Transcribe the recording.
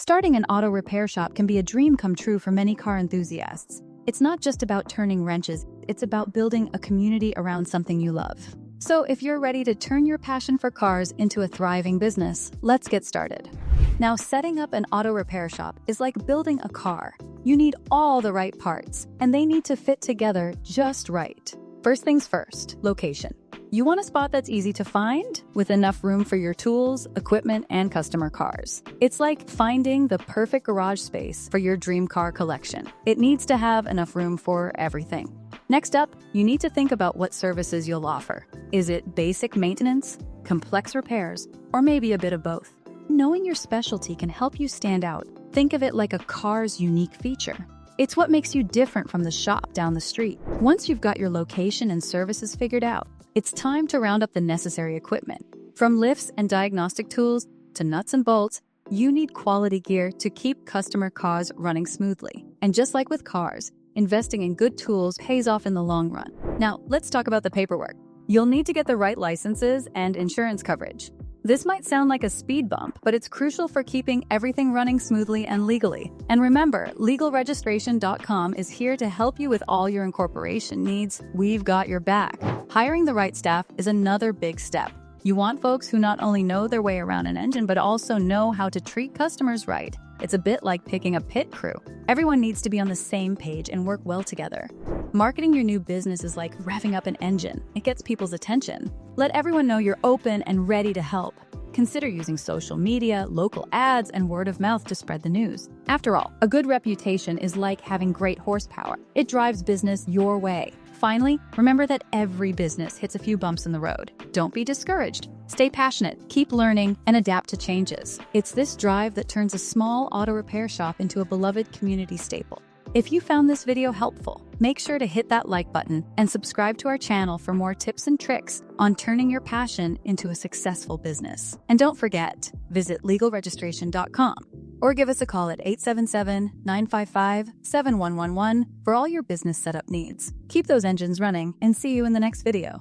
Starting an auto repair shop can be a dream come true for many car enthusiasts. It's not just about turning wrenches, it's about building a community around something you love. So if you're ready to turn your passion for cars into a thriving business, let's get started. Now, setting up an auto repair shop is like building a car. You need all the right parts, and they need to fit together just right. First things first, location. You want a spot that's easy to find, with enough room for your tools, equipment, and customer cars. It's like finding the perfect garage space for your dream car collection. It needs to have enough room for everything. Next up, you need to think about what services you'll offer. Is it basic maintenance, complex repairs, or maybe a bit of both? Knowing your specialty can help you stand out. Think of it like a car's unique feature. It's what makes you different from the shop down the street. Once you've got your location and services figured out, it's time to round up the necessary equipment. From lifts and diagnostic tools to nuts and bolts, you need quality gear to keep customer cars running smoothly. And just like with cars, investing in good tools pays off in the long run. Now, let's talk about the paperwork. You'll need to get the right licenses and insurance coverage. This might sound like a speed bump, but it's crucial for keeping everything running smoothly and legally. And remember, legalregistration.com is here to help you with all your incorporation needs. We've got your back. Hiring the right staff is another big step. You want folks who not only know their way around an engine, but also know how to treat customers right. It's a bit like picking a pit crew. Everyone needs to be on the same page and work well together. Marketing your new business is like revving up an engine. It gets people's attention. Let everyone know you're open and ready to help. Consider using social media, local ads, and word of mouth to spread the news. After all, a good reputation is like having great horsepower. It drives business your way. Finally, remember that every business hits a few bumps in the road. Don't be discouraged. Stay passionate, keep learning, and adapt to changes. It's this drive that turns a small auto repair shop into a beloved community staple. If you found this video helpful, make sure to hit that like button and subscribe to our channel for more tips and tricks on turning your passion into a successful business. And don't forget, visit legalregistration.com or give us a call at 877-955-7111 for all your business setup needs. Keep those engines running and see you in the next video.